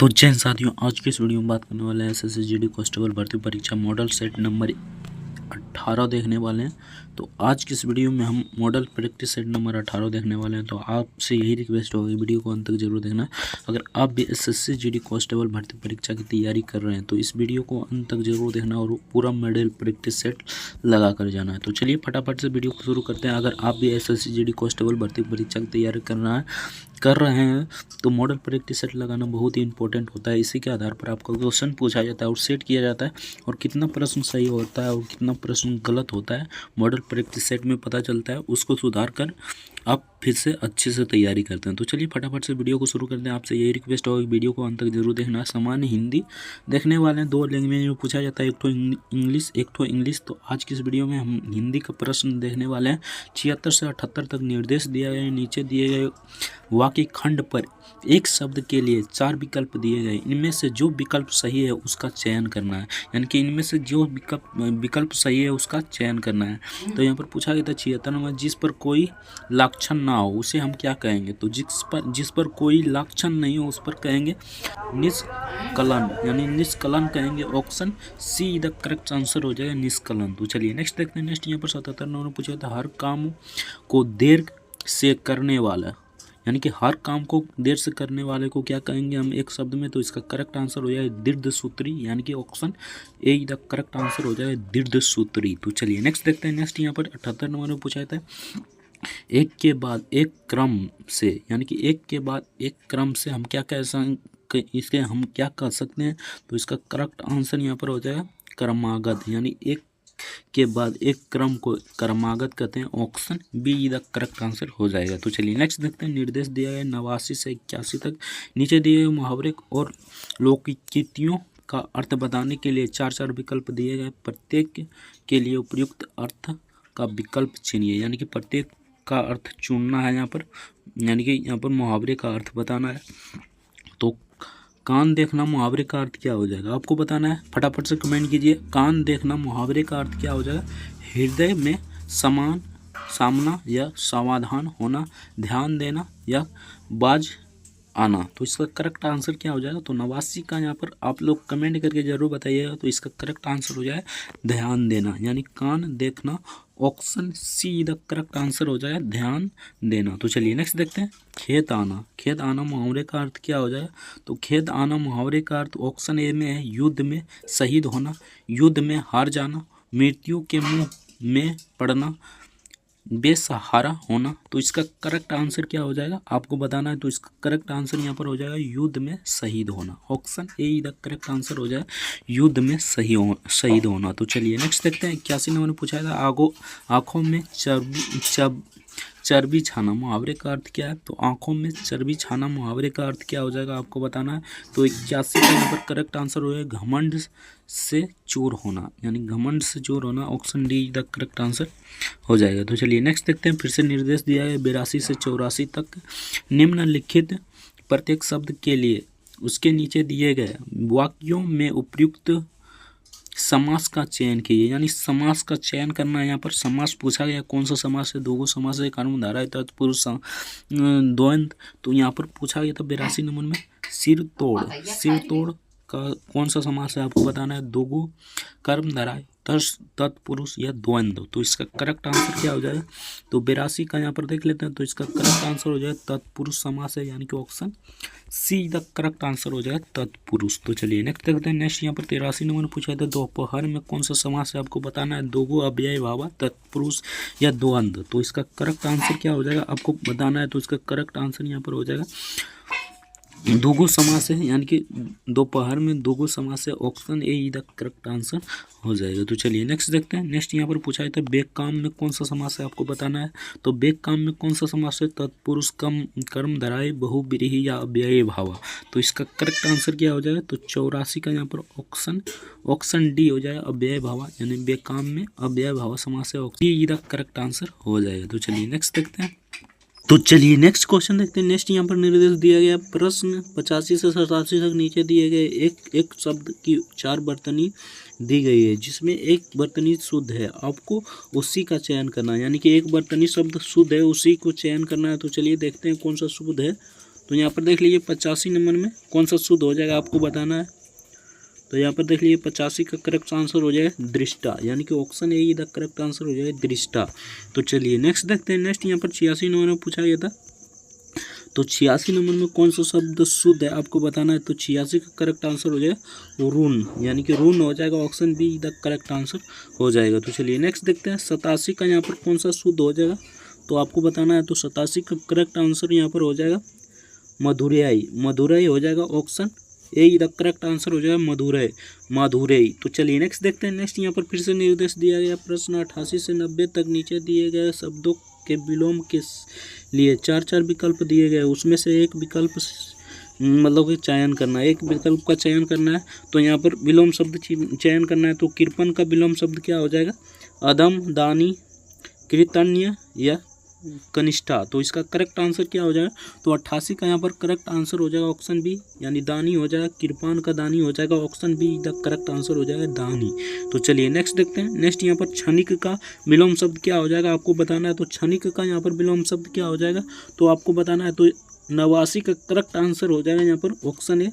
तो जय हिंद साथियों, आज की इस वीडियो में बात करने वाले हैं एसएससी जीडी कांस्टेबल भर्ती परीक्षा मॉडल सेट नंबर 18 देखने वाले हैं। तो आज की इस वीडियो में हम मॉडल प्रैक्टिस सेट नंबर 18 देखने वाले हैं। तो आपसे यही रिक्वेस्ट होगी, वीडियो को अंत तक जरूर देखना। अगर आप भी एसएससी जीडी कांस्टेबल भर्ती परीक्षा की तैयारी कर रहे हैं तो इस वीडियो को अंत तक जरूर देखना और पूरा मॉडल प्रैक्टिस सेट लगा कर जाना है। तो चलिए फटाफट से वीडियो को शुरू करते हैं। अगर आप भी एसएससी जीडी कांस्टेबल भर्ती परीक्षा की तैयारी कर रहे हैं तो मॉडल प्रैक्टिस सेट लगाना बहुत ही इंपॉर्टेंट होता है। इसी के आधार पर आपका क्वेश्चन पूछा जाता है और सेट किया जाता है, और कितना प्रश्न सही होता है और कितना प्रश्न गलत होता है मॉडल प्रैक्टिस सेट में पता चलता है। उसको सुधार कर आप फिर से अच्छे से तैयारी करते हैं। तो चलिए फटाफट से वीडियो को शुरू करते हैं। आपसे यही रिक्वेस्ट होगी, वीडियो को अंत तक जरूर देखना। सामान्य हिंदी देखने वाले हैं, 2 लैंग्वेज में पूछा जाता है, एक तो इंग्लिश एक तो इंग्लिश। तो आज की इस वीडियो में हम हिंदी का प्रश्न देखने वाले हैं। 76 से 78 तक निर्देश दिया गया है। नीचे दिए गए वाक्य खंड पर एक शब्द के लिए 4 विकल्प दिए गए, इनमें से जो विकल्प सही है उसका चयन करना है। यानी कि इनमें से जो विकल्प सही है उसका चयन करना है। तो यहाँ पर पूछा गया था 76 नंबर, जिस पर कोई लक्षण ना हो उसे हम क्या कहेंगे? तो जिस पर कोई लक्षण नहीं हो उस पर कहेंगे निष्कलन, यानी निष्कलन कहेंगे। Option see the correct answer हो जाएगा, निष्कलन। तो चलिए नेक्स्ट देखते हैं। नेक्स्ट यहाँ पर 77 नंबर पूछा था, हर काम को देर से करने वाला, यानी कि हर काम को देर से करने वाले को क्या कहेंगे हम एक शब्द में? तो इसका करेक्ट आंसर हो जाएगा दीर्घसूत्री, यानी कि option A the correct answer हो जाएगा दीर्घसूत्री। तो चलिए नेक्स्ट देखते हैं। नेक्स्ट यहाँ पर 78 नंबर में पूछा था, एक के बाद एक क्रम से, यानी कि एक के बाद एक क्रम से हम क्या कह सकते, इसके हम क्या कर सकते हैं? तो इसका करेक्ट आंसर यहाँ पर हो जाएगा क्रमागत, यानी एक के बाद एक क्रम को क्रमागत कहते हैं। Option be the correct answer हो जाएगा। तो चलिए नेक्स्ट देखते हैं। निर्देश दिया है 89 से 81 तक। नीचे दिए गए मुहावरे और लोकोक्तियों का अर्थ बताने के लिए 4 विकल्प दिए गए। प्रत्येक के लिए उपयुक्त अर्थ का विकल्प चुनिए, यानी कि प्रत्येक का अर्थ चुनना है यहाँ पर, यानी कि यहाँ पर मुहावरे का अर्थ बताना है। तो कान देखना मुहावरे का अर्थ क्या हो जाएगा आपको बताना है, फटाफट से कमेंट कीजिए। कान देखना मुहावरे का अर्थ क्या हो जाएगा? हृदय में सामना या समाधान होना, ध्यान देना या बाज आना। तो इसका करेक्ट आंसर क्या हो जाएगा? तो 89 का यहाँ पर आप लोग कमेंट करके जरूर बताइएगा। तो इसका करेक्ट आंसर हो जाए ध्यान देना, यानी कान देखना। Option see the correct answer हो जाएगा ध्यान देना। तो चलिए नेक्स्ट देखते हैं। खेत आना मुहावरे का अर्थ क्या हो जाएगा? तो खेत आना मुहावरे का अर्थ ऑप्शन ए में है युद्ध में शहीद होना, युद्ध में हार जाना, मृत्यु के मुंह में पड़ना, बेसहारा होना। तो इसका करेक्ट आंसर क्या हो जाएगा आपको बताना है। तो इसका करेक्ट आंसर यहाँ पर हो जाएगा युद्ध में शहीद होना। Option A the correct answer हो जाए युद्ध में शहीद होना। तो चलिए नेक्स्ट देखते हैं। 81 नंबर ने पूछा था, आंखों में चर्बी छाना मुहावरे का अर्थ क्या है? तो आंखों में चर्बी छाना मुहावरे का अर्थ क्या हो जाएगा आपको बताना है। तो 81 का यहाँ पर करेक्ट आंसर हो जाएगा घमंड से चोर होना, यानी घमंड से चोर होना। Option D the correct answer हो जाएगा। तो चलिए नेक्स्ट देखते हैं। फिर से निर्देश दिया है 82 से 84 तक। निम्नलिखित प्रत्येक शब्द के लिए उसके नीचे दिए गए वाक्यों में उपयुक्त समास का चयन कीजिए, यानी समास का चयन करना है। यहाँ पर समास पूछा गया, कौन सा समास है? द्वंद्व समास है, कर्मधारय तत्पुरुष द्वंद्व। तो यहाँ पर पूछा गया था 82 नंबर में सिर तोड़ का कौन सा समास है आपको बताना है। द्वंद्व, कर्मधारय, तत्पुरुष या द्वंद्व। तो इसका करेक्ट आंसर क्या हो जाएगा? तो 82 का यहाँ पर देख लेते हैं। तो इसका करेक्ट आंसर हो जाएगा तत्पुरुष समास है, यानी कि option see the correct answer हो जाएगा तत्पुरुष। तो चलिए नेक्स्ट देखते हैं। नेक्स्ट यहाँ पर 83 नंबर पूछा था, दोपहर में कौन सा समास है आपको बताना है। द्वंद्व, अव्यय भाव, तत्पुरुष या द्वंद्व। तो इसका करेक्ट आंसर क्या हो जाएगा आपको बताना है। तो इसका करेक्ट आंसर यहाँ पर हो जाएगा द्वंद्व समास है, यानी कि दोपहर में द्वंद्व समास है। Option A the correct answer हो जाएगा। तो चलिए नेक्स्ट देखते हैं। नेक्स्ट यहाँ पर पूछा था, बेक काम में कौन सा समास है आपको बताना है। तो बेक काम में कौन सा समास है? तत्पुरुष, कर्मधारय, बहुव्रीहि या अव्यय भाव। तो इसका करेक्ट आंसर क्या हो जाएगा? तो 84 का यहाँ पर ऑप्शन डी हो जाएगा अव्यय भाव, यानी बेक काम में अव्यय भाव समास है। ऑप्शन द करेक्ट आंसर हो जाएगा। तो चलिए नेक्स्ट देखते हैं। तो चलिए नेक्स्ट क्वेश्चन देखते हैं। नेक्स्ट यहाँ पर निर्देश दिया गया प्रश्न 85 से 87 तक। नीचे दिए गए एक शब्द की 4 वर्तनी दी गई है, जिसमें एक वर्तनी शुद्ध है। आपको उसी का चयन करना है, यानी कि एक वर्तनी शब्द शुद्ध है, उसी को चयन करना है। तो चलिए देखते हैं कौन सा शुद्ध है। तो यहाँ पर देख लीजिए 85 नंबर में कौन सा शुद्ध हो जाएगा आपको बताना है। तो यहाँ पर देख लीजिए 85 का करेक्ट आंसर हो जाएगा दृष्टा, यानी कि option A he the correct answer हो जाएगा दृष्टा। तो चलिए नेक्स्ट देखते हैं। नेक्स्ट यहाँ पर 86 नंबर में पूछा गया था, तो 86 नंबर में कौन सा शब्द शुद्ध है आपको बताना है। तो 86 का करेक्ट आंसर हो जाएगा ऋण, यानी कि ऋण हो जाएगा, option be the correct answer हो जाएगा। तो चलिए नेक्स्ट देखते हैं 87 का यहाँ पर कौन सा शुद्ध हो जाएगा तो आपको बताना है। तो 87 का करेक्ट आंसर यहाँ पर हो जाएगा मधुरई, मधुरई हो जाएगा, option A the correct answer हो जाएगा मधुरई, माधुरई। तो चलिए नेक्स्ट देखते हैं। नेक्स्ट यहाँ पर फिर से निर्देश दिया गया प्रश्न 88 से 90 तक नीचे दिए गए शब्दों के विलोम के लिए 4 विकल्प दिए गए, उसमें से एक विकल्प मतलब कि चयन करना है, एक विकल्प का चयन करना है। तो यहाँ पर विलोम शब्द चयन करना है। तो कृपण का विलोम शब्द क्या हो जाएगा, अदम, दानी, कृतज्ञ या कनिष्ठा। तो इसका करेक्ट आंसर क्या हो जाएगा, तो 88 का यहाँ पर करेक्ट आंसर हो जाएगा ऑप्शन बी, यानी दानी हो जाएगा, कृपान का दानी हो जाएगा, option be the correct answer हो जाएगा दानी। तो चलिए नेक्स्ट देखते हैं। नेक्स्ट यहाँ पर क्षणिक का विलोम शब्द क्या हो जाएगा आपको बताना है। तो क्षणिक का यहाँ पर विलोम शब्द क्या हो जाएगा तो आपको बताना है। तो 89 का करेक्ट आंसर हो जाएगा यहाँ पर ऑप्शन ए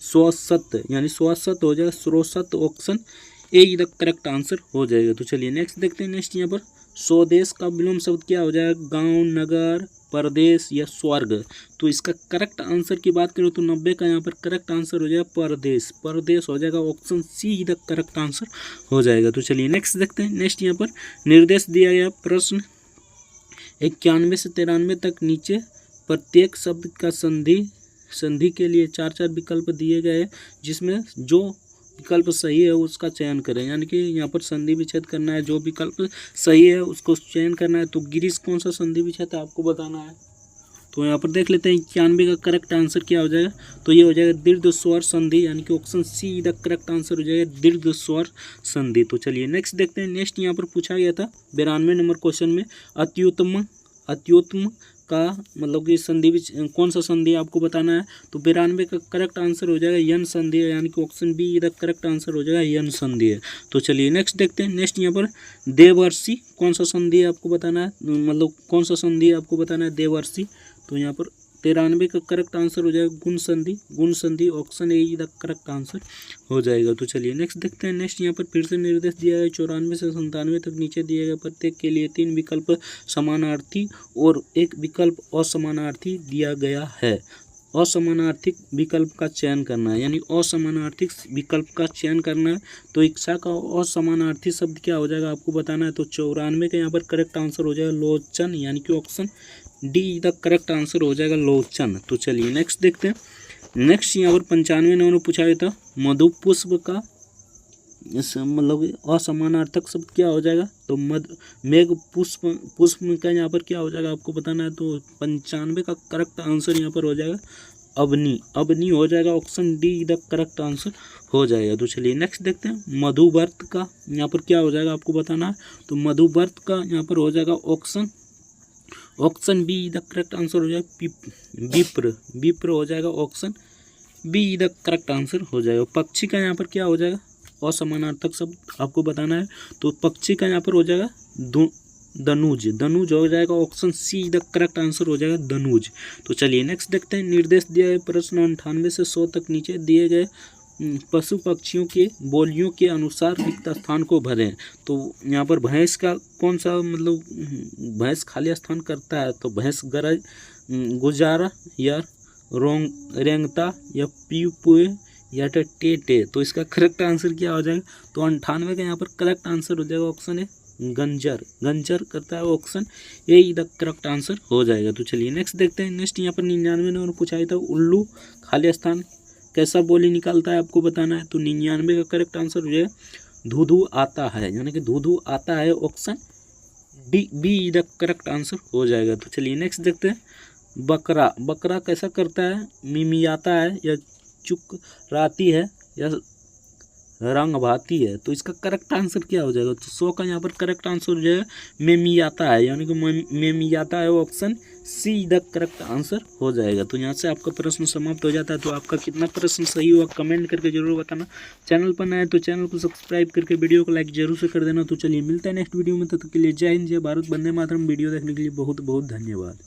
स्वसत, यानी स्वसत हो जाएगा, स्रोसत, option A the correct answer हो जाएगा। तो चलिए नेक्स्ट देखते हैं। नेक्स्ट यहाँ पर स्वदेश का विलोम शब्द क्या हो जाएगा, गांव, नगर, परदेश या स्वर्ग। तो इसका करेक्ट आंसर की बात करें तो 90 का यहाँ पर करेक्ट आंसर हो जाएगा परदेश, परदेश हो जाएगा, option see the correct answer हो जाएगा। तो चलिए नेक्स्ट देखते हैं। नेक्स्ट यहाँ पर निर्देश दिया गया प्रश्न 91 से 93 तक नीचे प्रत्येक शब्द का संधि के लिए 4 विकल्प दिए गए, जिसमें जो विकल्प सही है उसका चयन करें, यानी कि यहाँ पर संधि विच्छेद करना है, जो विकल्प सही है उसको चयन करना है। तो गिरीश कौन सा संधि विच्छेद है आपको बताना है। तो यहाँ पर देख लेते हैं 91 का करेक्ट आंसर क्या हो जाएगा, तो ये हो जाएगा दीर्घ स्वर संधि, यानी कि option see the correct answer हो जाएगा दीर्घ स्वर संधि। तो चलिए नेक्स्ट देखते हैं। नेक्स्ट यहाँ पर पूछा गया था 92 नंबर क्वेश्चन में अत्युत्तम का मतलब कि संधि कौन सा संधि आपको बताना है। तो 92 का करेक्ट आंसर हो जाएगा यन संधि है, यानी कि option be the correct answer हो जाएगा यन संधि है। तो चलिए नेक्स्ट देखते हैं। नेक्स्ट यहाँ पर देवर्षि कौन सा संधि है आपको बताना है, मतलब कौन सा संधि आपको बताना है देवर्षि। तो यहाँ पर 93 का करेक्ट आंसर हो जाएगा गुण संधि, option A the correct answer हो जाएगा। तो चलिए नेक्स्ट देखते हैं। नेक्स्ट यहाँ पर फिर से निर्देश दिया है 94 से 97 तक नीचे दिए गए प्रत्येक के लिए 3 विकल्प समानार्थी और 1 विकल्प असमानार्थी दिया गया है। असमानार्थिक विकल्प का चयन करना है, यानी असमानार्थिक विकल्प का चयन करना है। तो इच्छा का असमानार्थी शब्द क्या हो जाएगा आपको बताना है। तो 94 का यहाँ पर करेक्ट आंसर हो जाएगा लोचन, यानी कि option D the correct answer हो जाएगा लोचन। तो चलिए नेक्स्ट देखते हैं। नेक्स्ट यहाँ पर 95 नंबर में पूछा गया था मधुपुष्प का मतलब असमानार्थक शब्द क्या हो जाएगा। तो मेघ पुष्प का यहाँ पर क्या हो जाएगा आपको बताना है। तो 95 का करेक्ट आंसर यहाँ पर हो जाएगा अवनी हो जाएगा, option D the correct answer हो जाएगा। तो चलिए नेक्स्ट देखते हैं। मधुवर्त का यहाँ पर क्या हो जाएगा आपको बताना है। तो मधुवर्त का यहाँ पर हो जाएगा option be the correct answer हो जाएगा विप्र हो जाएगा, option be the correct answer हो जाएगा। पक्षी का यहाँ पर क्या हो जाएगा असमानार्थक शब्द आपको बताना है। तो पक्षी का यहाँ पर हो जाएगा दनुज हो जाएगा, option see the correct answer हो जाएगा दनुज। तो चलिए नेक्स्ट देखते हैं। निर्देश दिया है प्रश्न 98 से 100 तक नीचे दिए गए पशु पक्षियों के बोलियों के अनुसार रिक्त स्थान को भरें। तो यहाँ पर भैंस का कौन सा मतलब भैंस खाली स्थान करता है। तो भैंस गरज, गुजारा या रेंगता या पीऊ पुए या टे। तो इसका करेक्ट आंसर क्या हो जाएगा। तो 98 का यहाँ पर करेक्ट आंसर हो जाएगा ऑप्शन है गंजर करता है, option A the correct answer हो जाएगा। तो चलिए नेक्स्ट देखते हैं। नेक्स्ट यहाँ पर 99 नंबर पूछा था उल्लू खाली स्थान कैसा बोली निकालता है आपको बताना है। तो 99 का करेक्ट आंसर हो जाएगा धू आता है, यानी कि धू आता है, option be the correct answer हो जाएगा। तो चलिए नेक्स्ट देखते हैं। बकरा कैसा करता है, मिमियाता है या चुकराती है या रंग भाती है। तो इसका करेक्ट आंसर क्या हो जाएगा। तो 100 का यहाँ पर करेक्ट आंसर हो जाएगा मेमियाता है, यानी कि मेमियाता है, option see the correct answer हो जाएगा। तो यहाँ से आपका प्रश्न समाप्त हो जाता है। तो आपका कितना प्रश्न सही हुआ कमेंट करके जरूर बताना। चैनल पर नए तो चैनल को सब्सक्राइब करके वीडियो को लाइक जरूर से कर देना। तो चलिए मिलता है नेक्स्ट वीडियो में, तब तक के लिए जय हिंद जय भारत, वंदे मातरम। वीडियो देखने के लिए बहुत बहुत धन्यवाद।